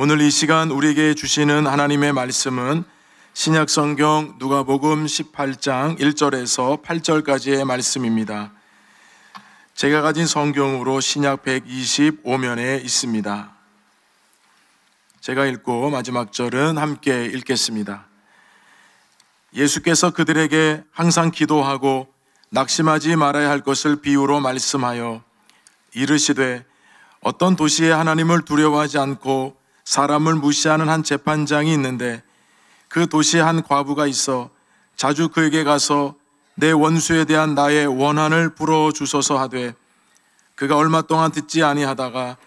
오늘 이 시간 우리에게 주시는 하나님의 말씀은 신약성경 누가복음 18장 1절에서 8절까지의 말씀입니다. 제가 가진 성경으로 신약 125면에 있습니다. 제가 읽고 마지막 절은 함께 읽겠습니다. 예수께서 그들에게 항상 기도하고 낙심하지 말아야 할 것을 비유로 말씀하여 이르시되 어떤 도시에 하나님을 두려워하지 않고 사람을 무시하는 한 재판장이 있는데 그 도시에 한 과부가 있어 자주 그에게 가서 내 원수에 대한 나의 원한을 풀어주소서 하되 그가 얼마 동안 듣지 아니하다가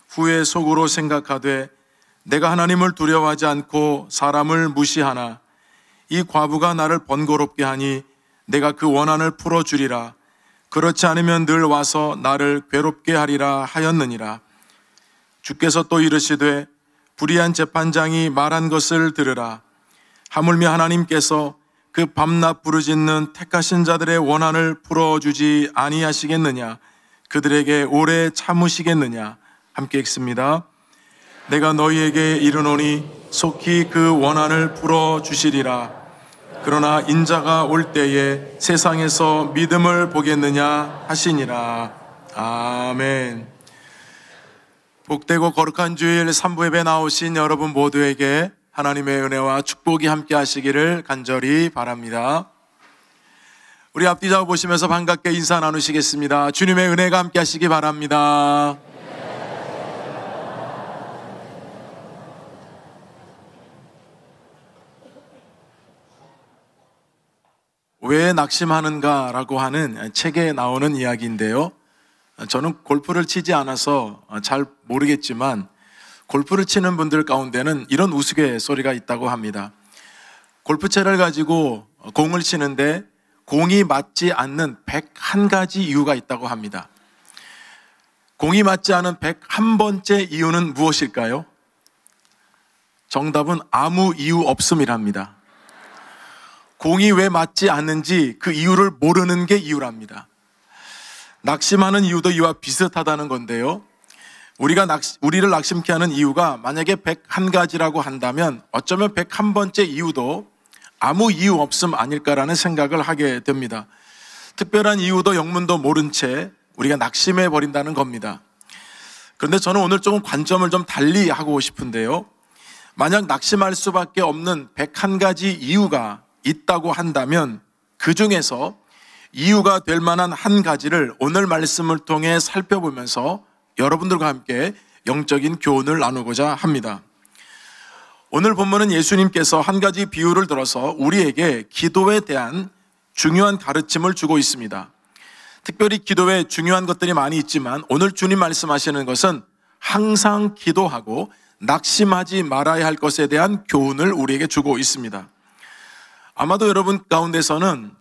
후에 속으로 생각하되 내가 하나님을 두려워하지 않고 사람을 무시하나 이 과부가 나를 번거롭게 하니 내가 그 원한을 풀어주리라. 그렇지 않으면 늘 와서 나를 괴롭게 하리라 하였느니라. 주께서 또 이르시되 불의한 재판장이 말한 것을 들으라. 하물며 하나님께서 그 밤낮 부르짖는 택하신 자들의 원한을 풀어주지 아니하시겠느냐. 그들에게 오래 참으시겠느냐. 함께 읽습니다. 내가 너희에게 이르노니 속히 그 원한을 풀어주시리라. 그러나 인자가 올 때에 세상에서 믿음을 보겠느냐 하시니라. 아멘. 복되고 거룩한 주일 3부 예배 나오신 여러분 모두에게 하나님의 은혜와 축복이 함께 하시기를 간절히 바랍니다. 우리 앞뒤 좌우 보시면서 반갑게 인사 나누시겠습니다. 주님의 은혜가 함께 하시기 바랍니다. 왜 낙심하는가라고 하는 책에 나오는 이야기인데요. 저는 골프를 치지 않아서 잘 모르겠지만 골프를 치는 분들 가운데는 이런 우스갯소리가 있다고 합니다. 골프채를 가지고 공을 치는데 공이 맞지 않는 101가지 이유가 있다고 합니다. 공이 맞지 않은 101번째 이유는 무엇일까요? 정답은 아무 이유 없음이랍니다. 공이 왜 맞지 않는지 그 이유를 모르는 게 이유랍니다. 낙심하는 이유도 이와 비슷하다는 건데요. 우리를 낙심케 하는 이유가 만약에 101가지라고 한다면 어쩌면 101번째 이유도 아무 이유 없음 아닐까라는 생각을 하게 됩니다. 특별한 이유도 영문도 모른 채 우리가 낙심해 버린다는 겁니다. 그런데 저는 오늘 조금 관점을 좀 달리 하고 싶은데요. 만약 낙심할 수밖에 없는 101가지 이유가 있다고 한다면 그 중에서 이유가 될 만한 한 가지를 오늘 말씀을 통해 살펴보면서 여러분들과 함께 영적인 교훈을 나누고자 합니다. 오늘 본문은 예수님께서 한 가지 비유를 들어서 우리에게 기도에 대한 중요한 가르침을 주고 있습니다. 특별히 기도에 중요한 것들이 많이 있지만 오늘 주님 말씀하시는 것은 항상 기도하고 낙심하지 말아야 할 것에 대한 교훈을 우리에게 주고 있습니다. 아마도 여러분 가운데서는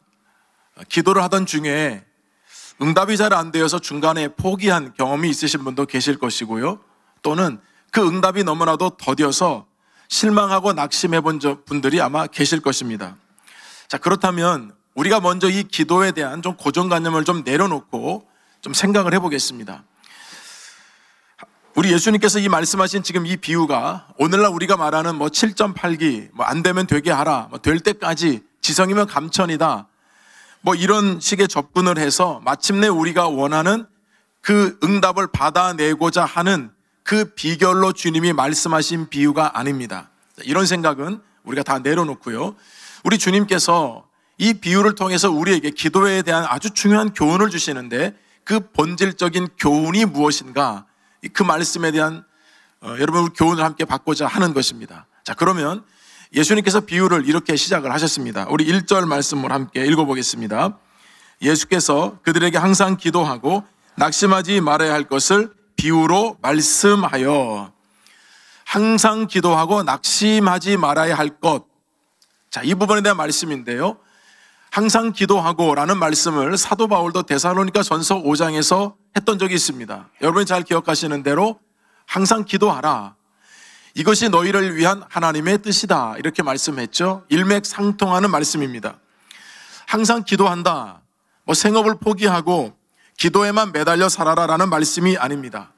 기도를 하던 중에 응답이 잘 안 되어서 중간에 포기한 경험이 있으신 분도 계실 것이고요. 또는 그 응답이 너무나도 더뎌서 실망하고 낙심해 본 분들이 아마 계실 것입니다. 자, 그렇다면 우리가 먼저 이 기도에 대한 좀 고정관념을 좀 내려놓고 좀 생각을 해보겠습니다. 우리 예수님께서 이 말씀하신 지금 이 비유가 오늘날 우리가 말하는 7.8기, 안 되면 되게 하라, 될 때까지 지성이면 감천이다, 이런 식의 접근을 해서 마침내 우리가 원하는 그 응답을 받아내고자 하는 그 비결로 주님이 말씀하신 비유가 아닙니다. 이런 생각은 우리가 다 내려놓고요. 우리 주님께서 이 비유를 통해서 우리에게 기도에 대한 아주 중요한 교훈을 주시는데 그 본질적인 교훈이 무엇인가? 그 말씀에 대한 여러분 교훈을 함께 받고자 하는 것입니다. 자, 그러면 예수님께서 비유를 이렇게 시작을 하셨습니다. 우리 1절 말씀을 함께 읽어보겠습니다. 예수께서 그들에게 항상 기도하고 낙심하지 말아야 할 것을 비유로 말씀하여. 항상 기도하고 낙심하지 말아야 할 것. 자, 이 부분에 대한 말씀인데요. 항상 기도하고 라는 말씀을 사도 바울도 데살로니가 전서 5장에서 했던 적이 있습니다. 여러분이 잘 기억하시는 대로 항상 기도하라. 이것이 너희를 위한 하나님의 뜻이다. 이렇게 말씀했죠. 일맥상통하는 말씀입니다. 항상 기도한다. 생업을 포기하고 기도에만 매달려 살아라라는 말씀이 아닙니다.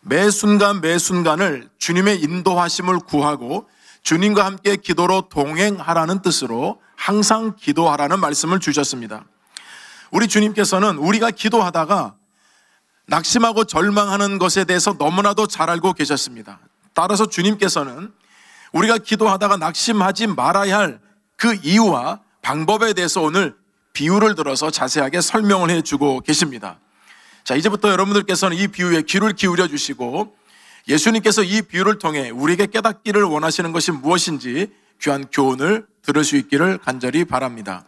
매 순간 매 순간을 주님의 인도하심을 구하고 주님과 함께 기도로 동행하라는 뜻으로 항상 기도하라는 말씀을 주셨습니다. 우리 주님께서는 우리가 기도하다가 낙심하고 절망하는 것에 대해서 너무나도 잘 알고 계셨습니다. 따라서 주님께서는 우리가 기도하다가 낙심하지 말아야 할 그 이유와 방법에 대해서 오늘 비유를 들어서 자세하게 설명을 해주고 계십니다. 자, 이제부터 여러분들께서는 이 비유에 귀를 기울여 주시고 예수님께서 이 비유를 통해 우리에게 깨닫기를 원하시는 것이 무엇인지 귀한 교훈을 들을 수 있기를 간절히 바랍니다.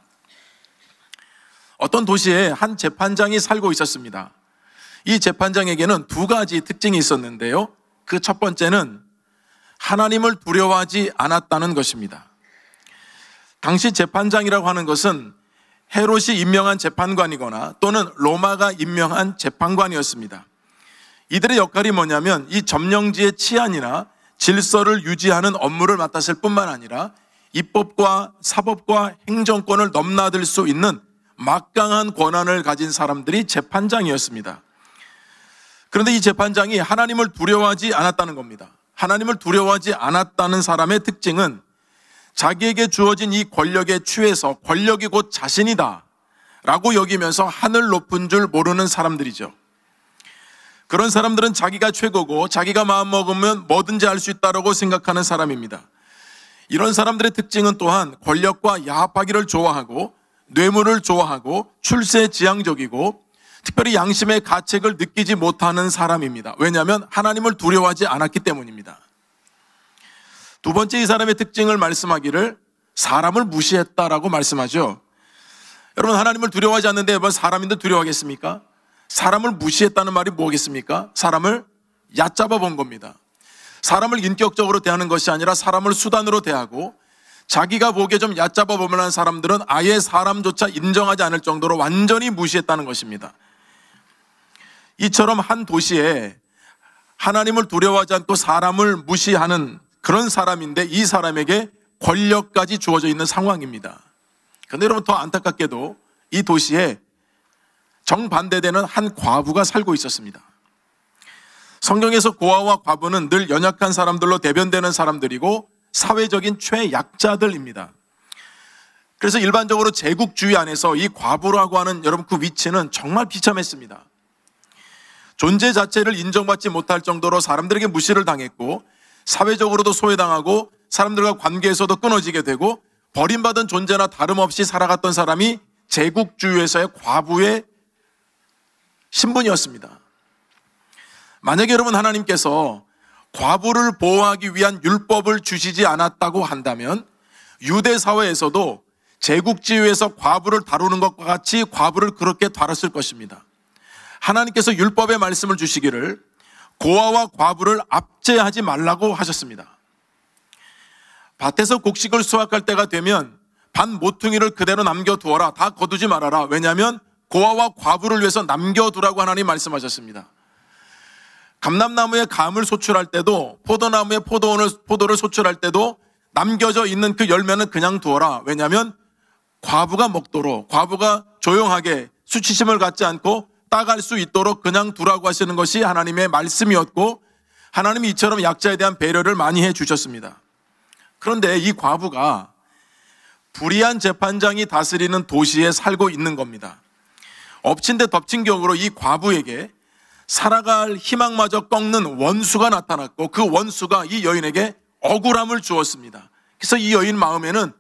어떤 도시에 한 재판장이 살고 있었습니다. 이 재판장에게는 두 가지 특징이 있었는데요. 그 첫 번째는 하나님을 두려워하지 않았다는 것입니다. 당시 재판장이라고 하는 것은 헤롯이 임명한 재판관이거나 또는 로마가 임명한 재판관이었습니다. 이들의 역할이 뭐냐면 이 점령지의 치안이나 질서를 유지하는 업무를 맡았을 뿐만 아니라 입법과 사법과 행정권을 넘나들 수 있는 막강한 권한을 가진 사람들이 재판장이었습니다. 그런데 이 재판장이 하나님을 두려워하지 않았다는 겁니다. 하나님을 두려워하지 않았다는 사람의 특징은 자기에게 주어진 이 권력에 취해서 권력이 곧 자신이다 라고 여기면서 하늘 높은 줄 모르는 사람들이죠. 그런 사람들은 자기가 최고고 자기가 마음먹으면 뭐든지 할 수 있다고 생각하는 사람입니다. 이런 사람들의 특징은 또한 권력과 야합하기를 좋아하고 뇌물을 좋아하고 출세지향적이고 특별히 양심의 가책을 느끼지 못하는 사람입니다. 왜냐하면 하나님을 두려워하지 않았기 때문입니다. 두 번째 이 사람의 특징을 말씀하기를 사람을 무시했다라고 말씀하죠. 여러분, 하나님을 두려워하지 않는데 여러분 사람인데 두려워하겠습니까? 사람을 무시했다는 말이 뭐겠습니까? 사람을 얕잡아 본 겁니다. 사람을 인격적으로 대하는 것이 아니라 사람을 수단으로 대하고 자기가 보기에 좀 얕잡아 보면한 사람들은 아예 사람조차 인정하지 않을 정도로 완전히 무시했다는 것입니다. 이처럼 한 도시에 하나님을 두려워하지 않고 사람을 무시하는 그런 사람인데 이 사람에게 권력까지 주어져 있는 상황입니다. 그런데 여러분, 더 안타깝게도 이 도시에 정반대되는 한 과부가 살고 있었습니다. 성경에서 고아와 과부는 늘 연약한 사람들로 대변되는 사람들이고 사회적인 최약자들입니다. 그래서 일반적으로 제국주의 안에서 이 과부라고 하는 여러분 그 위치는 정말 비참했습니다. 존재 자체를 인정받지 못할 정도로 사람들에게 무시를 당했고 사회적으로도 소외당하고 사람들과 관계에서도 끊어지게 되고 버림받은 존재나 다름없이 살아갔던 사람이 제국주의에서의 과부의 신분이었습니다. 만약에 여러분 하나님께서 과부를 보호하기 위한 율법을 주시지 않았다고 한다면 유대 사회에서도 제국주의에서 과부를 다루는 것과 같이 과부를 그렇게 다뤘을 것입니다. 하나님께서 율법의 말씀을 주시기를 고아와 과부를 압제하지 말라고 하셨습니다. 밭에서 곡식을 수확할 때가 되면 반 모퉁이를 그대로 남겨두어라. 다 거두지 말아라. 왜냐하면 고아와 과부를 위해서 남겨두라고 하나님 말씀하셨습니다. 감람나무에 감을 소출할 때도 포도나무에 포도를 소출할 때도 남겨져 있는 그 열매는 그냥 두어라. 왜냐하면 과부가 먹도록, 과부가 조용하게 수치심을 갖지 않고 따갈 수 있도록 그냥 두라고 하시는 것이 하나님의 말씀이었고 하나님이 이처럼 약자에 대한 배려를 많이 해주셨습니다. 그런데 이 과부가 불의한 재판장이 다스리는 도시에 살고 있는 겁니다. 엎친 데 덮친 격으로 이 과부에게 살아갈 희망마저 꺾는 원수가 나타났고 그 원수가 이 여인에게 억울함을 주었습니다. 그래서 이 여인 마음에는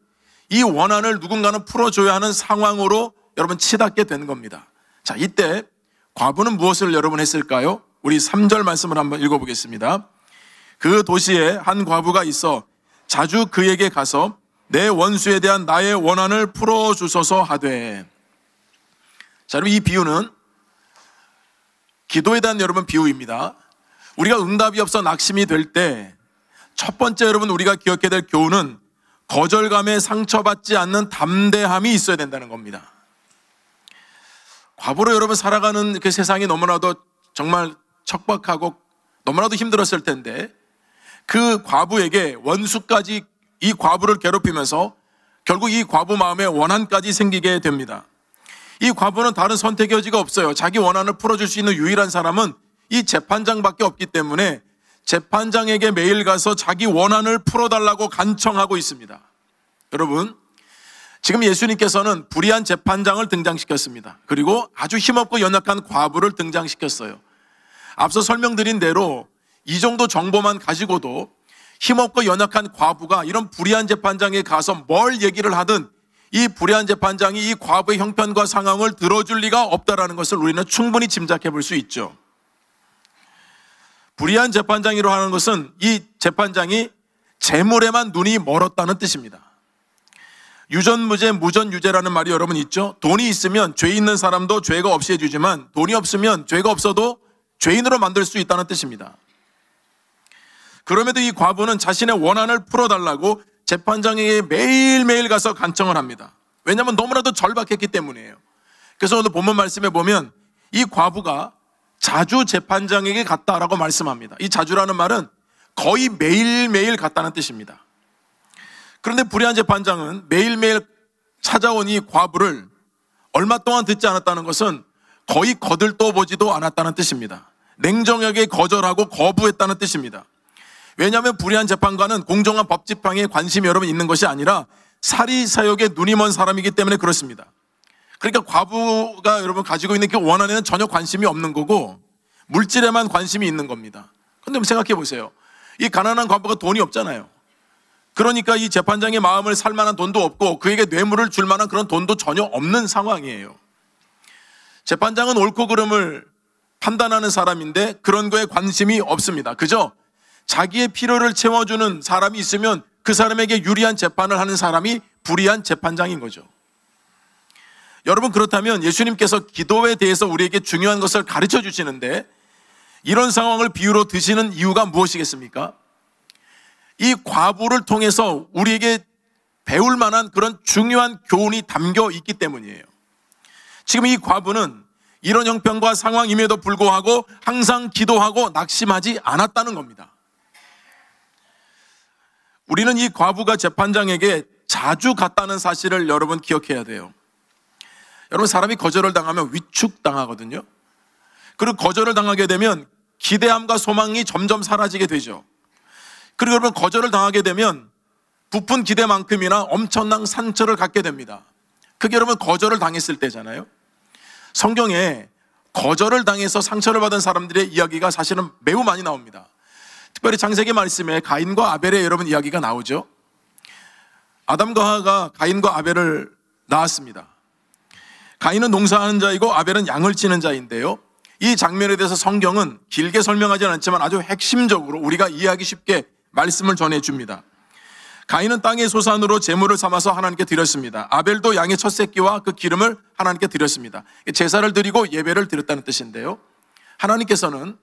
이 원한을 누군가는 풀어줘야 하는 상황으로 여러분 치닫게 된 겁니다. 자, 이때 과부는 무엇을 여러분 했을까요? 우리 3절 말씀을 한번 읽어보겠습니다. 그 도시에 한 과부가 있어 자주 그에게 가서 내 원수에 대한 나의 원한을 풀어주소서 하되. 자, 여러분 이 비유는 기도에 대한 여러분 비유입니다. 우리가 응답이 없어 낙심이 될 때 첫 번째 여러분 우리가 기억해야 될 교훈은 거절감에 상처받지 않는 담대함이 있어야 된다는 겁니다. 과부로 여러분 살아가는 그 세상이 너무나도 정말 척박하고 너무나도 힘들었을 텐데 그 과부에게 원수까지 이 과부를 괴롭히면서 결국 이 과부 마음에 원한까지 생기게 됩니다. 이 과부는 다른 선택의 여지가 없어요. 자기 원한을 풀어줄 수 있는 유일한 사람은 이 재판장밖에 없기 때문에 재판장에게 매일 가서 자기 원한을 풀어달라고 간청하고 있습니다. 여러분, 지금 예수님께서는 불의한 재판장을 등장시켰습니다. 그리고 아주 힘없고 연약한 과부를 등장시켰어요. 앞서 설명드린 대로 이 정도 정보만 가지고도 힘없고 연약한 과부가 이런 불의한 재판장에 가서 뭘 얘기를 하든 이 불의한 재판장이 이 과부의 형편과 상황을 들어줄 리가 없다는 것을 우리는 충분히 짐작해 볼 수 있죠. 불의한 재판장이라고 하는 것은 이 재판장이 재물에만 눈이 멀었다는 뜻입니다. 유전무죄, 무전유죄라는 말이 여러분 있죠? 돈이 있으면 죄 있는 사람도 죄가 없이 해주지만 돈이 없으면 죄가 없어도 죄인으로 만들 수 있다는 뜻입니다. 그럼에도 이 과부는 자신의 원한을 풀어달라고 재판장에게 매일매일 가서 간청을 합니다. 왜냐하면 너무나도 절박했기 때문이에요. 그래서 오늘 본문 말씀에 보면 이 과부가 자주 재판장에게 갔다라고 말씀합니다. 이 자주라는 말은 거의 매일매일 갔다는 뜻입니다. 그런데 불의한 재판장은 매일매일 찾아온 이 과부를 얼마 동안 듣지 않았다는 것은 거의 거들떠보지도 않았다는 뜻입니다. 냉정하게 거절하고 거부했다는 뜻입니다. 왜냐하면 불의한 재판관은 공정한 법 집행에 관심이 여러분 있는 것이 아니라 사리사욕에 눈이 먼 사람이기 때문에 그렇습니다. 그러니까 과부가 여러분 가지고 있는 그 원한에는 전혀 관심이 없는 거고 물질에만 관심이 있는 겁니다. 그런데 생각해 보세요. 이 가난한 과부가 돈이 없잖아요. 그러니까 이 재판장의 마음을 살 만한 돈도 없고 그에게 뇌물을 줄 만한 그런 돈도 전혀 없는 상황이에요. 재판장은 옳고 그름을 판단하는 사람인데 그런 거에 관심이 없습니다. 그저 자기의 필요를 채워주는 사람이 있으면 그 사람에게 유리한 재판을 하는 사람이 불의한 재판장인 거죠. 여러분, 그렇다면 예수님께서 기도에 대해서 우리에게 중요한 것을 가르쳐 주시는데 이런 상황을 비유로 드시는 이유가 무엇이겠습니까? 이 과부를 통해서 우리에게 배울 만한 그런 중요한 교훈이 담겨 있기 때문이에요. 지금 이 과부는 이런 형편과 상황임에도 불구하고 항상 기도하고 낙심하지 않았다는 겁니다. 우리는 이 과부가 재판장에게 자주 갔다는 사실을 여러분 기억해야 돼요. 여러분, 사람이 거절을 당하면 위축당하거든요. 그리고 거절을 당하게 되면 기대함과 소망이 점점 사라지게 되죠. 그리고 여러분, 거절을 당하게 되면 부푼 기대만큼이나 엄청난 상처를 갖게 됩니다. 그게 여러분 거절을 당했을 때잖아요. 성경에 거절을 당해서 상처를 받은 사람들의 이야기가 사실은 매우 많이 나옵니다. 특별히 창세기 말씀에 가인과 아벨의 여러분 이야기가 나오죠. 아담과 하와가 가인과 아벨을 낳았습니다. 가인은 농사하는 자이고 아벨은 양을 치는 자인데요. 이 장면에 대해서 성경은 길게 설명하지는 않지만 아주 핵심적으로 우리가 이해하기 쉽게 말씀을 전해줍니다. 가인은 땅의 소산으로 제물을 삼아서 하나님께 드렸습니다. 아벨도 양의 첫 새끼와 그 기름을 하나님께 드렸습니다. 제사를 드리고 예배를 드렸다는 뜻인데요. 하나님께서는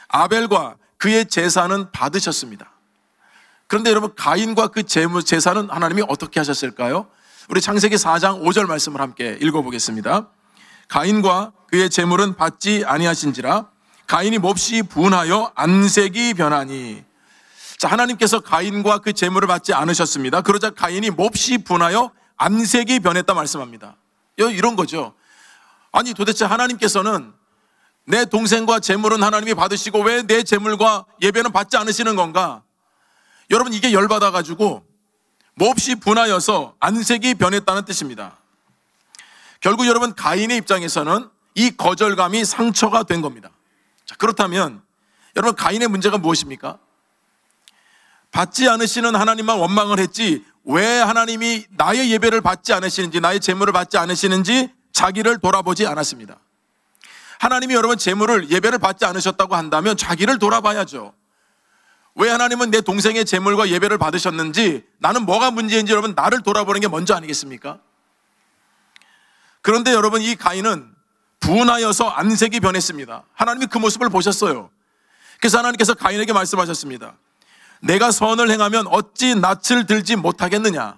아벨과 그의 제사는 받으셨습니다. 그런데 여러분, 가인과 그 제사는 하나님이 어떻게 하셨을까요? 우리 창세기 4장 5절 말씀을 함께 읽어보겠습니다. 가인과 그의 제물은 받지 아니하신지라 가인이 몹시 분하여 안색이 변하니. 자, 하나님께서 가인과 그 제물을 받지 않으셨습니다. 그러자 가인이 몹시 분하여 안색이 변했다 말씀합니다. 이런 거죠. 아니, 도대체 하나님께서는 내 동생과 제물은 하나님이 받으시고 왜 내 제물과 예배는 받지 않으시는 건가? 여러분, 이게 열받아가지고 몹시 분하여서 안색이 변했다는 뜻입니다. 결국 여러분, 가인의 입장에서는 이 거절감이 상처가 된 겁니다. 자, 그렇다면 여러분, 가인의 문제가 무엇입니까? 받지 않으시는 하나님만 원망을 했지 왜 하나님이 나의 예배를 받지 않으시는지, 나의 제물을 받지 않으시는지 자기를 돌아보지 않았습니다. 하나님이 여러분 제물을, 예배를 받지 않으셨다고 한다면 자기를 돌아봐야죠. 왜 하나님은 내 동생의 제물과 예배를 받으셨는지, 나는 뭐가 문제인지 여러분 나를 돌아보는 게 먼저 아니겠습니까? 그런데 여러분, 이 가인은 분하여서 안색이 변했습니다. 하나님이 그 모습을 보셨어요. 그래서 하나님께서 가인에게 말씀하셨습니다. 내가 선을 행하면 어찌 낯을 들지 못하겠느냐.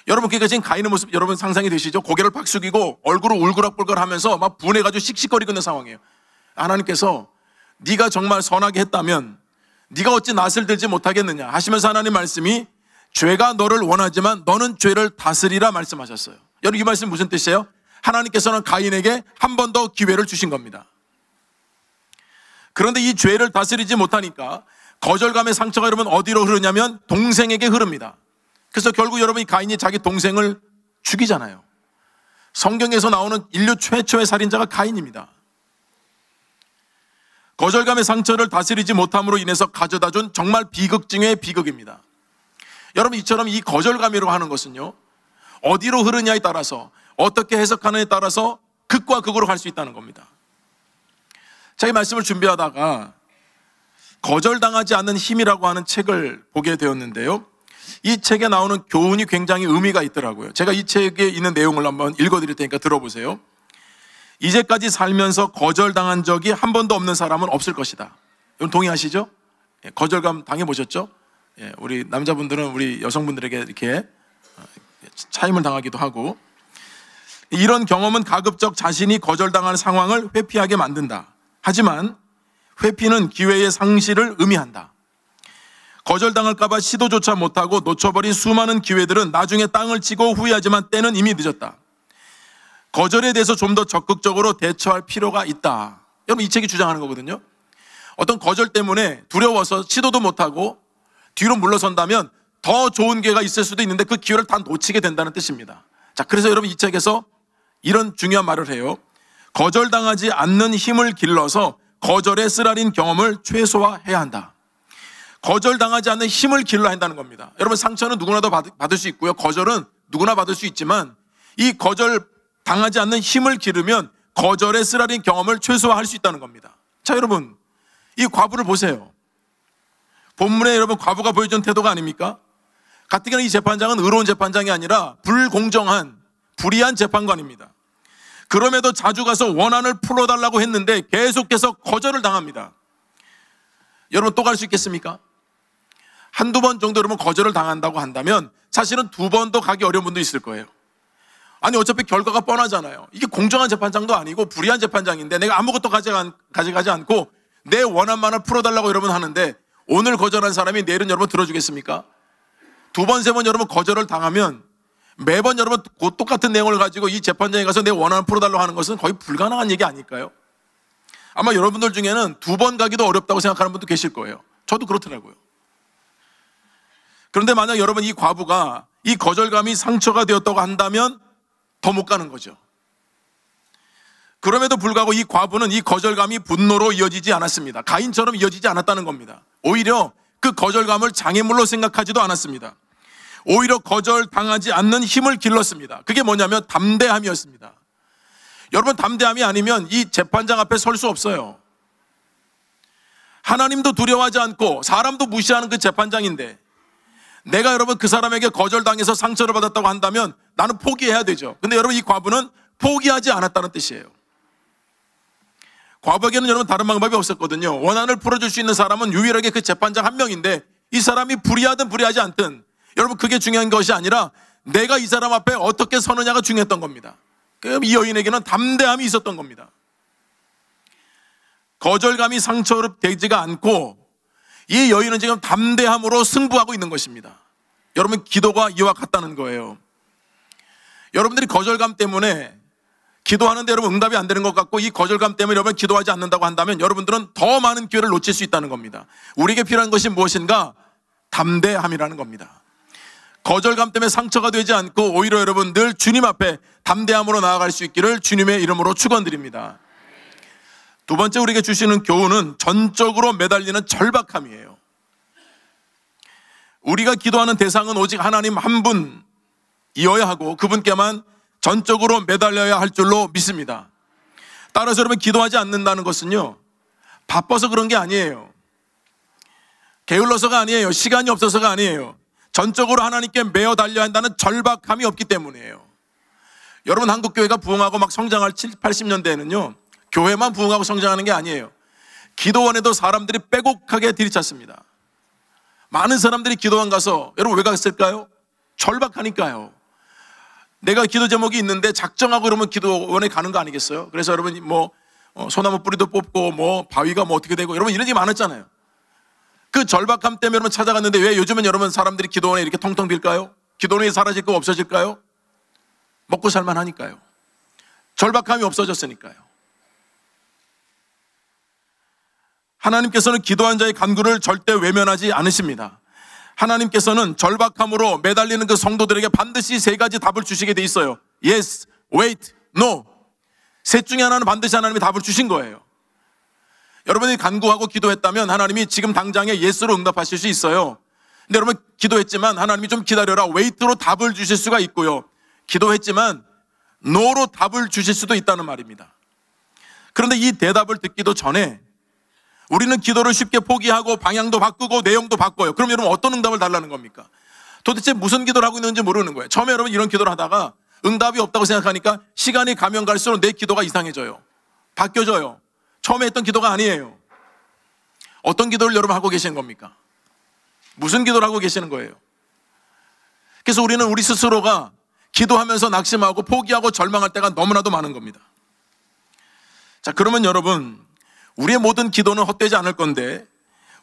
여러분, 그러니까 지금 가인의 모습 여러분 상상이 되시죠? 고개를 팍 숙이고 얼굴을 울그락불그락 하면서 막 분해가지고 씩씩거리고 있는 상황이에요. 하나님께서 네가 정말 선하게 했다면 네가 어찌 낯을 들지 못하겠느냐 하시면서 하나님 말씀이 죄가 너를 원하지만 너는 죄를 다스리라 말씀하셨어요. 여러분, 이 말씀 무슨 뜻이에요? 하나님께서는 가인에게 한 번 더 기회를 주신 겁니다. 그런데 이 죄를 다스리지 못하니까 거절감의 상처가 여러분 어디로 흐르냐면 동생에게 흐릅니다. 그래서 결국 여러분이 가인이 자기 동생을 죽이잖아요. 성경에서 나오는 인류 최초의 살인자가 가인입니다. 거절감의 상처를 다스리지 못함으로 인해서 가져다준 정말 비극 중의 비극입니다. 여러분, 이처럼 이 거절감이라고 하는 것은요, 어디로 흐르냐에 따라서, 어떻게 해석하느냐에 따라서 극과 극으로 갈 수 있다는 겁니다. 제가 이 말씀을 준비하다가 거절당하지 않는 힘이라고 하는 책을 보게 되었는데요, 이 책에 나오는 교훈이 굉장히 의미가 있더라고요. 제가 이 책에 있는 내용을 한번 읽어드릴 테니까 들어보세요. 이제까지 살면서 거절당한 적이 한 번도 없는 사람은 없을 것이다. 여러분 동의하시죠? 거절감 당해보셨죠? 우리 남자분들은 우리 여성분들에게 이렇게 차임을 당하기도 하고, 이런 경험은 가급적 자신이 거절당하는 상황을 회피하게 만든다. 하지만 회피는 기회의 상실을 의미한다. 거절당할까봐 시도조차 못하고 놓쳐버린 수많은 기회들은 나중에 땅을 치고 후회하지만 때는 이미 늦었다. 거절에 대해서 좀 더 적극적으로 대처할 필요가 있다. 여러분, 이 책이 주장하는 거거든요. 어떤 거절 때문에 두려워서 시도도 못하고 뒤로 물러선다면 더 좋은 기회가 있을 수도 있는데 그 기회를 다 놓치게 된다는 뜻입니다. 자, 그래서 여러분 이 책에서 이런 중요한 말을 해요. 거절당하지 않는 힘을 길러서 거절의 쓰라린 경험을 최소화해야 한다. 거절당하지 않는 힘을 길러야 한다는 겁니다. 여러분, 상처는 누구나 다 받을 수 있고요, 거절은 누구나 받을 수 있지만 이 거절 당하지 않는 힘을 기르면 거절의 쓰라린 경험을 최소화할 수 있다는 겁니다. 자, 여러분, 이 과부를 보세요. 본문에 여러분 과부가 보여준 태도가 아닙니까? 가뜩이나 이 재판장은 의로운 재판장이 아니라 불공정한 불의한 재판관입니다. 그럼에도 자주 가서 원한을 풀어달라고 했는데 계속해서 거절을 당합니다. 여러분, 또 갈 수 있겠습니까? 한두 번 정도 여러분 거절을 당한다고 한다면 사실은 두 번도 가기 어려운 분도 있을 거예요. 아니, 어차피 결과가 뻔하잖아요. 이게 공정한 재판장도 아니고 불의한 재판장인데 내가 아무것도 가져가지 않고 내 원한만을 풀어달라고 여러분 하는데, 오늘 거절한 사람이 내일은 여러분 들어주겠습니까? 두 번, 세 번 여러분 거절을 당하면 매번 여러분 똑같은 내용을 가지고 이 재판장에 가서 내 원한을 풀어달라고 하는 것은 거의 불가능한 얘기 아닐까요? 아마 여러분들 중에는 두 번 가기도 어렵다고 생각하는 분도 계실 거예요. 저도 그렇더라고요. 그런데 만약 여러분 이 과부가 이 거절감이 상처가 되었다고 한다면 더 못 가는 거죠. 그럼에도 불구하고 이 과부는 이 거절감이 분노로 이어지지 않았습니다. 가인처럼 이어지지 않았다는 겁니다. 오히려 그 거절감을 장애물로 생각하지도 않았습니다. 오히려 거절당하지 않는 힘을 길렀습니다. 그게 뭐냐면 담대함이었습니다. 여러분, 담대함이 아니면 이 재판장 앞에 설 수 없어요. 하나님도 두려워하지 않고 사람도 무시하는 그 재판장인데 내가 여러분 그 사람에게 거절당해서 상처를 받았다고 한다면 나는 포기해야 되죠. 근데 여러분 이 과부는 포기하지 않았다는 뜻이에요. 과부에게는 여러분 다른 방법이 없었거든요. 원한을 풀어줄 수 있는 사람은 유일하게 그 재판장 한 명인데 이 사람이 불의하든 불의하지 않든 여러분 그게 중요한 것이 아니라 내가 이 사람 앞에 어떻게 서느냐가 중요했던 겁니다. 그럼 이 여인에게는 담대함이 있었던 겁니다. 거절감이 상처로 되지가 않고 이 여인은 지금 담대함으로 승부하고 있는 것입니다. 여러분, 기도가 이와 같다는 거예요. 여러분들이 거절감 때문에 기도하는데 여러분 응답이 안 되는 것 같고 이 거절감 때문에 여러분 기도하지 않는다고 한다면 여러분들은 더 많은 기회를 놓칠 수 있다는 겁니다. 우리에게 필요한 것이 무엇인가? 담대함이라는 겁니다. 거절감 때문에 상처가 되지 않고 오히려 여러분 늘 주님 앞에 담대함으로 나아갈 수 있기를 주님의 이름으로 축원드립니다. 두 번째 우리에게 주시는 교훈은 전적으로 매달리는 절박함이에요. 우리가 기도하는 대상은 오직 하나님 한 분이어야 하고 그분께만 전적으로 매달려야 할 줄로 믿습니다. 따라서 여러분 기도하지 않는다는 것은요, 바빠서 그런 게 아니에요. 게을러서가 아니에요. 시간이 없어서가 아니에요. 전적으로 하나님께 매어 달려야 한다는 절박함이 없기 때문이에요. 여러분, 한국교회가 부흥하고 막 성장할 70, 80년대에는요 교회만 부흥하고 성장하는 게 아니에요. 기도원에도 사람들이 빼곡하게 들이찼습니다. 많은 사람들이 기도원 가서 여러분 왜 갔을까요? 절박하니까요. 내가 기도 제목이 있는데 작정하고 그러면 기도원에 가는 거 아니겠어요? 그래서 여러분 소나무 뿌리도 뽑고 바위가 어떻게 되고 여러분 이런 일이 많았잖아요. 그 절박함 때문에 여러분 찾아갔는데 왜 요즘은 여러분 사람들이 기도원에 이렇게 텅텅 빌까요? 기도원이 사라질까 없어질까요? 먹고 살만 하니까요. 절박함이 없어졌으니까요. 하나님께서는 기도한 자의 간구를 절대 외면하지 않으십니다. 하나님께서는 절박함으로 매달리는 그 성도들에게 반드시 세 가지 답을 주시게 돼 있어요. Yes, wait, no. 셋 중에 하나는 반드시 하나님이 답을 주신 거예요. 여러분이 간구하고 기도했다면 하나님이 지금 당장에 yes로 응답하실 수 있어요. 근데 여러분 기도했지만 하나님이 좀 기다려라, wait로 답을 주실 수가 있고요. 기도했지만 no로 답을 주실 수도 있다는 말입니다. 그런데 이 대답을 듣기도 전에 우리는 기도를 쉽게 포기하고 방향도 바꾸고 내용도 바꿔요. 그럼 여러분 어떤 응답을 달라는 겁니까? 도대체 무슨 기도를 하고 있는지 모르는 거예요. 처음에 여러분 이런 기도를 하다가 응답이 없다고 생각하니까 시간이 가면 갈수록 내 기도가 이상해져요. 바뀌어져요. 처음에 했던 기도가 아니에요. 어떤 기도를 여러분 하고 계시는 겁니까? 무슨 기도를 하고 계시는 거예요? 그래서 우리는 우리 스스로가 기도하면서 낙심하고 포기하고 절망할 때가 너무나도 많은 겁니다. 자, 그러면 여러분, 우리의 모든 기도는 헛되지 않을 건데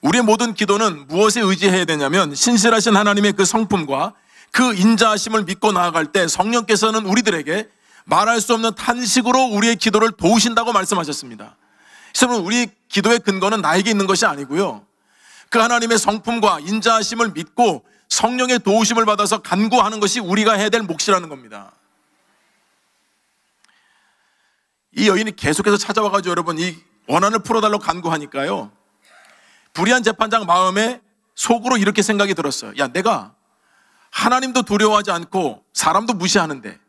우리의 모든 기도는 무엇에 의지해야 되냐면 신실하신 하나님의 그 성품과 그 인자하심을 믿고 나아갈 때 성령께서는 우리들에게 말할 수 없는 탄식으로 우리의 기도를 도우신다고 말씀하셨습니다. 그래서 우리 기도의 근거는 나에게 있는 것이 아니고요, 그 하나님의 성품과 인자하심을 믿고 성령의 도우심을 받아서 간구하는 것이 우리가 해야 될 몫이라는 겁니다. 이 여인이 계속해서 찾아와가지고 여러분 이 원한을 풀어달라고 간구하니까요, 불의한 재판장 마음에 속으로 이렇게 생각이 들었어요. 야, 내가 하나님도 두려워하지 않고 사람도 무시하는데,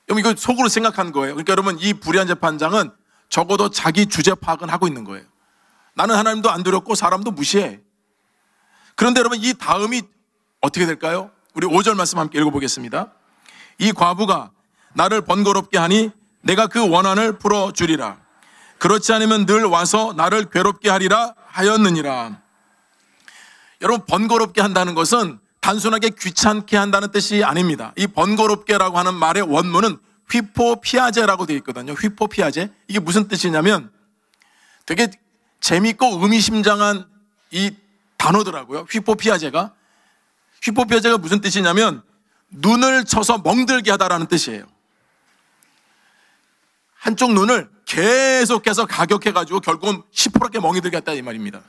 여러분 이거 속으로 생각한 거예요. 그러니까 여러분 이 불의한 재판장은 적어도 자기 주제 파악은 하고 있는 거예요. 나는 하나님도 안 두렵고 사람도 무시해. 그런데 여러분 이 다음이 어떻게 될까요? 우리 5절 말씀 함께 읽어보겠습니다. 이 과부가 나를 번거롭게 하니 내가 그 원한을 풀어주리라. 그렇지 않으면 늘 와서 나를 괴롭게 하리라 하였느니라. 여러분 번거롭게 한다는 것은 단순하게 귀찮게 한다는 뜻이 아닙니다. 이 번거롭게라고 하는 말의 원문은 휘포피아제라고 되어 있거든요. 휘포피아제. 이게 무슨 뜻이냐면 되게 재밌고 의미심장한 이 단어더라고요. 휘포피아제가. 휘포피아제가 무슨 뜻이냐면 눈을 쳐서 멍들게 하다라는 뜻이에요. 한쪽 눈을 계속해서 가격해가지고 결국은 시퍼렇게 멍이 들게 했다 이 말입니다.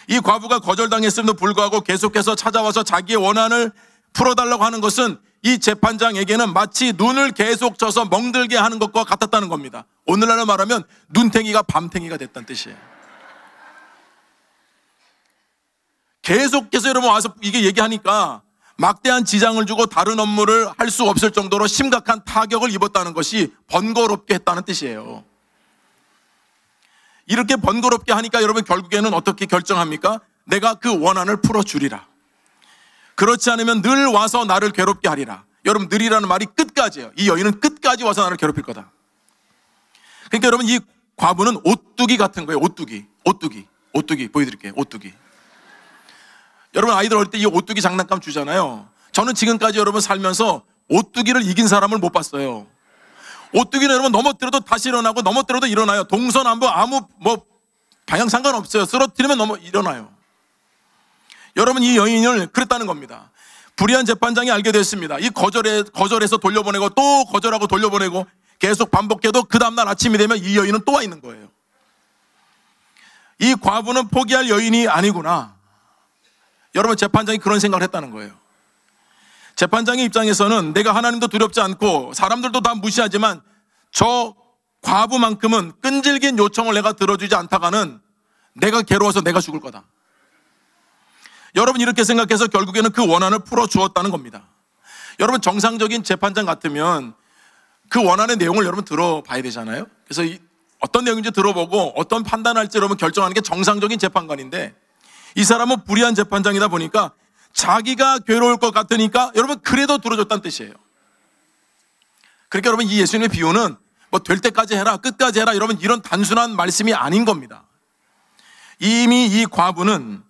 이 과부가 거절당했음에도 불구하고 계속해서 찾아와서 자기의 원한을 풀어달라고 하는 것은 이 재판장에게는 마치 눈을 계속 쳐서 멍들게 하는 것과 같았다는 겁니다. 오늘날로 말하면 눈탱이가 밤탱이가 됐다는 뜻이에요. 계속해서 여러분 와서 이게 얘기하니까 막대한 지장을 주고 다른 업무를 할 수 없을 정도로 심각한 타격을 입었다는 것이 번거롭게 했다는 뜻이에요. 이렇게 번거롭게 하니까 여러분 결국에는 어떻게 결정합니까? 내가 그 원한을 풀어주리라. 그렇지 않으면 늘 와서 나를 괴롭게 하리라. 여러분 늘이라는 말이 끝까지예요. 이 여인은 끝까지 와서 나를 괴롭힐 거다. 그러니까 여러분 이 과부는 오뚜기 같은 거예요. 오뚜기 보여드릴게요. 오뚜기. 여러분 아이들 어릴 때 이 오뚜기 장난감 주잖아요. 저는 지금까지 여러분 살면서 오뚜기를 이긴 사람을 못 봤어요. 오뚜기는 여러분 넘어뜨려도 다시 일어나고 넘어뜨려도 일어나요. 동서남북 아무 방향 상관없어요. 쓰러뜨리면 일어나요. 여러분 이 여인을 그랬다는 겁니다. 불의한 재판장이 알게 됐습니다. 이 거절해서 돌려보내고 또 거절하고 돌려보내고 계속 반복해도 그 다음날 아침이 되면 이 여인은 또 와 있는 거예요. 이 과부는 포기할 여인이 아니구나. 여러분 재판장이 그런 생각을 했다는 거예요. 재판장의 입장에서는 내가 하나님도 두렵지 않고 사람들도 다 무시하지만 저 과부만큼은 끈질긴 요청을 내가 들어주지 않다가는 내가 괴로워서 내가 죽을 거다. 여러분 이렇게 생각해서 결국에는 그 원한을 풀어주었다는 겁니다. 여러분 정상적인 재판장 같으면 그 원한의 내용을 여러분 들어봐야 되잖아요. 그래서 어떤 내용인지 들어보고 어떤 판단할지 여러분 결정하는 게 정상적인 재판관인데, 이 사람은 불의한 재판장이다 보니까 자기가 괴로울 것 같으니까 여러분 그래도 들어줬다는 뜻이에요. 그러니까 여러분 이 예수님의 비유는 될 때까지 해라, 끝까지 해라, 여러분 이런 단순한 말씀이 아닌 겁니다. 이미 이 과부는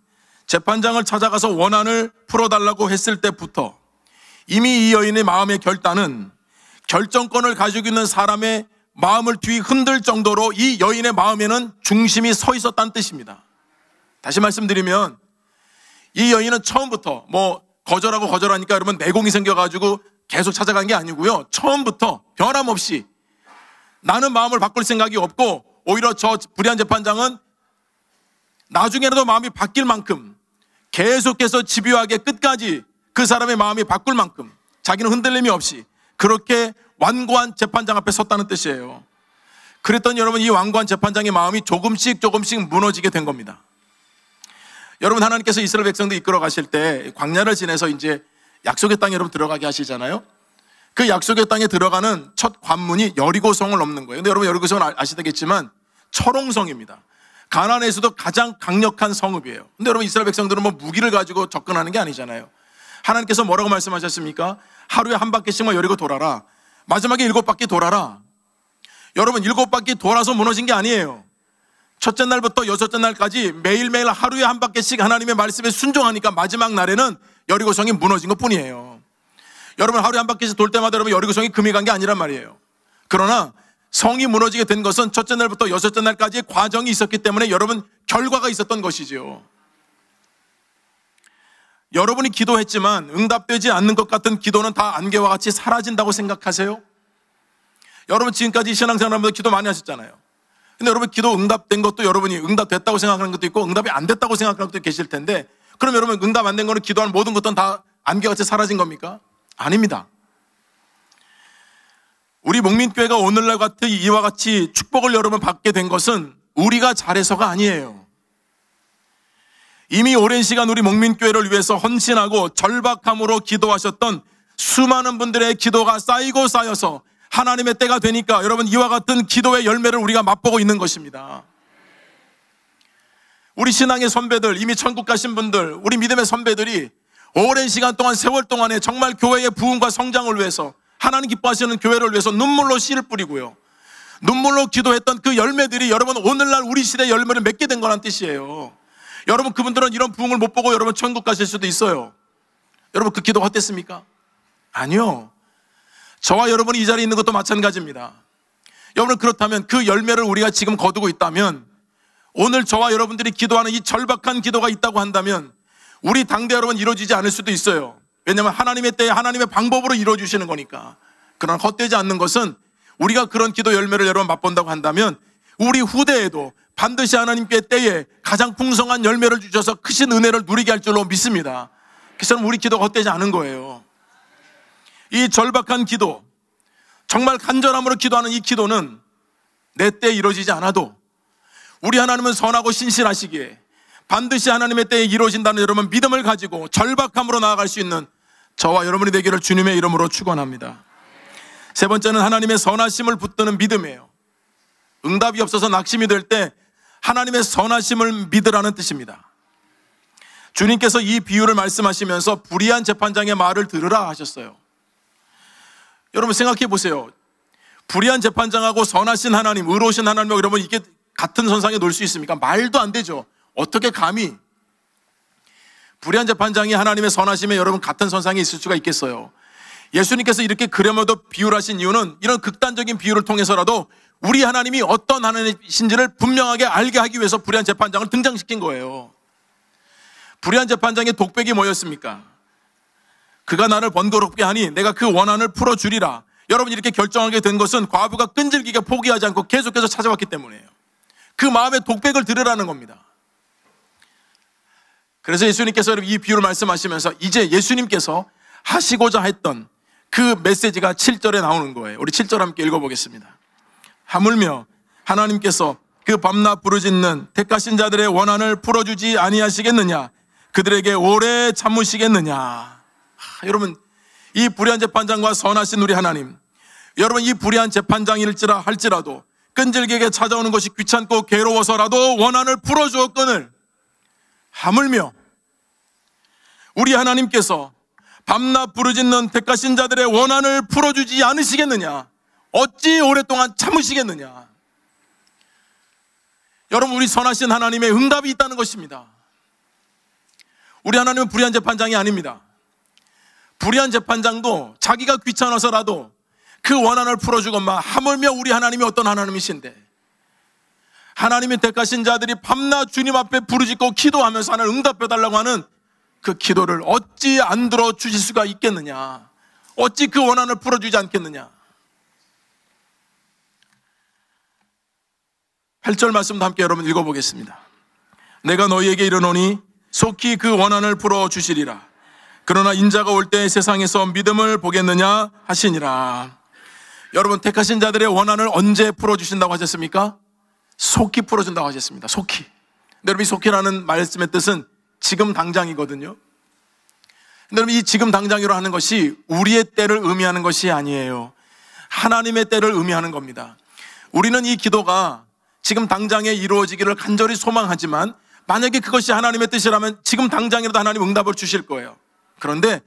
재판장을 찾아가서 원한을 풀어달라고 했을 때부터 이미 이 여인의 마음의 결단은 결정권을 가지고 있는 사람의 마음을 뒤 흔들 정도로 이 여인의 마음에는 중심이 서 있었다는 뜻입니다. 다시 말씀드리면 이 여인은 처음부터 거절하니까 여러분 내공이 생겨가지고 계속 찾아간 게 아니고요. 처음부터 변함없이 나는 마음을 바꿀 생각이 없고 오히려 저 불의한 재판장은 나중에라도 마음이 바뀔 만큼 계속해서 집요하게 끝까지 그 사람의 마음이 바꿀 만큼 자기는 흔들림이 없이 그렇게 완고한 재판장 앞에 섰다는 뜻이에요. 그랬더니 여러분, 이 완고한 재판장의 마음이 조금씩 무너지게 된 겁니다. 여러분, 하나님께서 이스라엘 백성들 이끌어 가실 때 광야를 지내서 이제 약속의 땅에 여러분 들어가게 하시잖아요. 그 약속의 땅에 들어가는 첫 관문이 여리고성을 넘는 거예요. 근데 여러분, 여리고성은 아시겠지만 철옹성입니다. 가나안에서도 가장 강력한 성읍이에요. 근데 여러분, 이스라엘 백성들은 뭐 무기를 가지고 접근하는 게 아니잖아요. 하나님께서 뭐라고 말씀하셨습니까? 하루에 한 바퀴씩만 여리고 돌아라. 마지막에 7바퀴 돌아라. 여러분, 7바퀴 돌아서 무너진 게 아니에요. 첫째 날부터 여섯째 날까지 매일매일 하루에 한 바퀴씩 하나님의 말씀에 순종하니까 마지막 날에는 여리고성이 무너진 것 뿐이에요. 여러분, 하루에 한 바퀴씩 돌 때마다 여러분, 여리고성이 금이 간 게 아니란 말이에요. 그러나 성이 무너지게 된 것은 첫째 날부터 여섯째 날까지의 과정이 있었기 때문에 여러분, 결과가 있었던 것이죠. 여러분이 기도했지만 응답되지 않는 것 같은 기도는 다 안개와 같이 사라진다고 생각하세요? 여러분, 지금까지 신앙생활하면서 기도 많이 하셨잖아요. 근데 여러분, 기도 응답된 것도 여러분이 응답됐다고 생각하는 것도 있고 응답이 안 됐다고 생각하는 것도 계실 텐데, 그럼 여러분, 응답 안 된 거는 기도한 모든 것들은 다 안개같이 사라진 겁니까? 아닙니다. 우리 목민교회가 오늘날 같은 이와 같이 축복을 여러분 받게 된 것은 우리가 잘해서가 아니에요. 이미 오랜 시간 우리 목민교회를 위해서 헌신하고 절박함으로 기도하셨던 수많은 분들의 기도가 쌓이고 쌓여서 하나님의 때가 되니까 여러분, 이와 같은 기도의 열매를 우리가 맛보고 있는 것입니다. 우리 신앙의 선배들, 이미 천국 가신 분들, 우리 믿음의 선배들이 오랜 시간 동안, 세월 동안에 정말 교회의 부흥과 성장을 위해서, 하나님 기뻐하시는 교회를 위해서 눈물로 씨를 뿌리고요, 눈물로 기도했던 그 열매들이 여러분, 오늘날 우리 시대의 열매를 맺게 된 거란 뜻이에요. 여러분, 그분들은 이런 부흥을 못 보고 여러분 천국 가실 수도 있어요. 여러분, 그 기도가 헛됐습니까? 아니요. 저와 여러분이 이 자리에 있는 것도 마찬가지입니다. 여러분, 그렇다면 그 열매를 우리가 지금 거두고 있다면, 오늘 저와 여러분들이 기도하는 이 절박한 기도가 있다고 한다면 우리 당대 여러분 이루어지지 않을 수도 있어요. 왜냐하면 하나님의 때에 하나님의 방법으로 이루어주시는 거니까. 그러나 헛되지 않는 것은 우리가 그런 기도 열매를 여러분 맛본다고 한다면 우리 후대에도 반드시 하나님께 때에 가장 풍성한 열매를 주셔서 크신 은혜를 누리게 할 줄로 믿습니다. 그래서 우리 기도가 헛되지 않은 거예요. 이 절박한 기도, 정말 간절함으로 기도하는 이 기도는 내 때에 이루어지지 않아도 우리 하나님은 선하고 신실하시기에 반드시 하나님의 때에 이루어진다는 여러분 믿음을 가지고 절박함으로 나아갈 수 있는 저와 여러분이 되기를 주님의 이름으로 축원합니다. 세 번째는 하나님의 선하심을 붙드는 믿음이에요. 응답이 없어서 낙심이 될 때 하나님의 선하심을 믿으라는 뜻입니다. 주님께서 이 비유를 말씀하시면서 불의한 재판장의 말을 들으라 하셨어요. 여러분, 생각해 보세요. 불의한 재판장하고 선하신 하나님, 의로우신 하나님하고 여러분 이게 같은 선상에 놓을 수 있습니까? 말도 안 되죠. 어떻게 감히 불의한 재판장이 하나님의 선하심에 여러분 같은 선상에 있을 수가 있겠어요? 예수님께서 이렇게 그려모도 비유를 하신 이유는 이런 극단적인 비유를 통해서라도 우리 하나님이 어떤 하나님이신지를 분명하게 알게 하기 위해서 불의한 재판장을 등장시킨 거예요. 불의한 재판장의 독백이 뭐였습니까? 그가 나를 번거롭게 하니 내가 그 원한을 풀어주리라. 여러분, 이렇게 결정하게 된 것은 과부가 끈질기게 포기하지 않고 계속해서 찾아왔기 때문이에요. 그 마음의 독백을 들으라는 겁니다. 그래서 예수님께서 이 비유를 말씀하시면서 이제 예수님께서 하시고자 했던 그 메시지가 7절에 나오는 거예요. 우리 7절 함께 읽어보겠습니다. 하물며 하나님께서 그 밤낮 부르짖는 택하신 자들의 원한을 풀어주지 아니하시겠느냐? 그들에게 오래 참으시겠느냐? 여러분, 이 불의한 재판장과 선하신 우리 하나님, 여러분, 이 불의한 재판장일지라 할지라도 끈질기게 찾아오는 것이 귀찮고 괴로워서라도 원한을 풀어주었거늘 하물며 우리 하나님께서 밤낮 부르짖는 택하신 자들의 원한을 풀어주지 않으시겠느냐? 어찌 오랫동안 참으시겠느냐? 여러분, 우리 선하신 하나님의 응답이 있다는 것입니다. 우리 하나님은 불의한 재판장이 아닙니다. 불의한 재판장도 자기가 귀찮아서라도 그 원한을 풀어주건만 하물며 우리 하나님이 어떤 하나님이신데, 하나님이 택하신 자들이 밤낮 주님 앞에 부르짖고 기도하면서 하나님 응답해달라고 하는 그 기도를 어찌 안 들어주실 수가 있겠느냐? 어찌 그 원한을 풀어주지 않겠느냐? 8절 말씀도 함께 여러분 읽어보겠습니다. 내가 너희에게 이르노니 속히 그 원한을 풀어주시리라. 그러나 인자가 올 때 세상에서 믿음을 보겠느냐 하시니라. 여러분, 택하신 자들의 원한을 언제 풀어주신다고 하셨습니까? 속히 풀어준다고 하셨습니다. 속히. 근데 여러분, 이 속히라는 말씀의 뜻은 지금 당장이거든요. 근데 여러분, 이 지금 당장이로 하는 것이 우리의 때를 의미하는 것이 아니에요. 하나님의 때를 의미하는 겁니다. 우리는 이 기도가 지금 당장에 이루어지기를 간절히 소망하지만 만약에 그것이 하나님의 뜻이라면 지금 당장이라도 하나님 응답을 주실 거예요. 그런데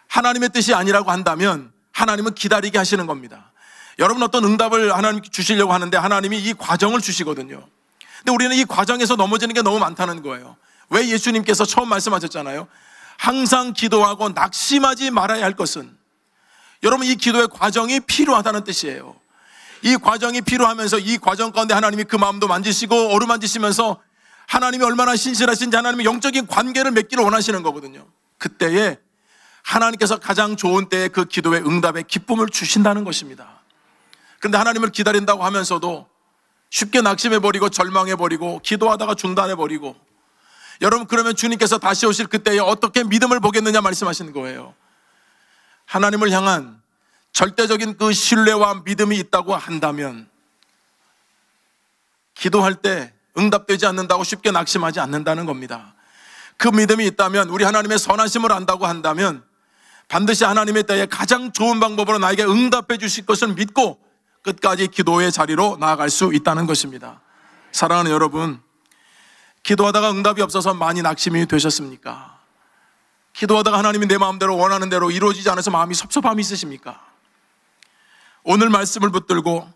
하나님의 뜻이 아니라고 한다면 하나님은 기다리게 하시는 겁니다. 여러분, 어떤 응답을 하나님께 주시려고 하는데 하나님이 이 과정을 주시거든요. 근데 우리는 이 과정에서 넘어지는 게 너무 많다는 거예요. 왜 예수님께서 처음 말씀하셨잖아요. 항상 기도하고 낙심하지 말아야 할 것은, 여러분, 이 기도의 과정이 필요하다는 뜻이에요. 이 과정이 필요하면서 이 과정 가운데 하나님이 그 마음도 만지시고 어루만지시면서 하나님이 얼마나 신실하신지 하나님의 영적인 관계를 맺기를 원하시는 거거든요. 그때에 하나님께서 가장 좋은 때에 그 기도의 응답의 기쁨을 주신다는 것입니다. 그런데 하나님을 기다린다고 하면서도 쉽게 낙심해버리고 절망해버리고 기도하다가 중단해버리고, 여러분, 그러면 주님께서 다시 오실 그때에 어떻게 믿음을 보겠느냐 말씀하시는 거예요. 하나님을 향한 절대적인 그 신뢰와 믿음이 있다고 한다면 기도할 때 응답되지 않는다고 쉽게 낙심하지 않는다는 겁니다. 그 믿음이 있다면, 우리 하나님의 선하심을 안다고 한다면 반드시 하나님의 때에 가장 좋은 방법으로 나에게 응답해 주실 것을 믿고 끝까지 기도의 자리로 나아갈 수 있다는 것입니다. 사랑하는 여러분, 기도하다가 응답이 없어서 많이 낙심이 되셨습니까? 기도하다가 하나님이 내 마음대로 원하는 대로 이루어지지 않아서 마음이 섭섭함이 있으십니까? 오늘 말씀을 붙들고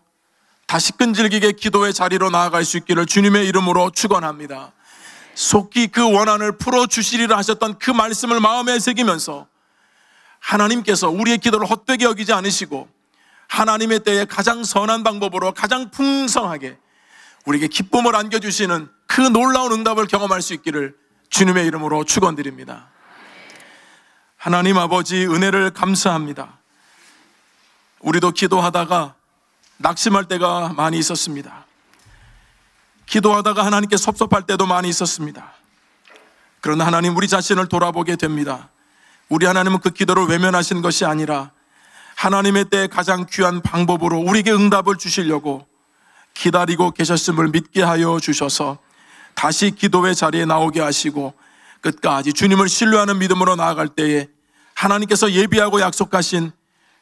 다시 끈질기게 기도의 자리로 나아갈 수 있기를 주님의 이름으로 축원합니다. 속히 그 원한을 풀어주시리라 하셨던 그 말씀을 마음에 새기면서 하나님께서 우리의 기도를 헛되게 여기지 않으시고 하나님의 때에 가장 선한 방법으로 가장 풍성하게 우리에게 기쁨을 안겨주시는 그 놀라운 응답을 경험할 수 있기를 주님의 이름으로 축원드립니다. 하나님 아버지, 은혜를 감사합니다. 우리도 기도하다가 낙심할 때가 많이 있었습니다. 기도하다가 하나님께 섭섭할 때도 많이 있었습니다. 그러나 하나님, 우리 자신을 돌아보게 됩니다. 우리 하나님은 그 기도를 외면하시는 것이 아니라 하나님의 때에 가장 귀한 방법으로 우리에게 응답을 주시려고 기다리고 계셨음을 믿게 하여 주셔서 다시 기도의 자리에 나오게 하시고 끝까지 주님을 신뢰하는 믿음으로 나아갈 때에 하나님께서 예비하고 약속하신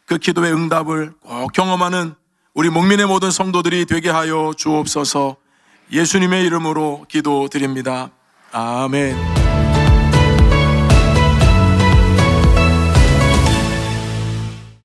그 기도의 응답을 꼭 경험하는 우리 목민의 모든 성도들이 되게 하여 주옵소서. 예수님의 이름으로 기도드립니다. 아멘.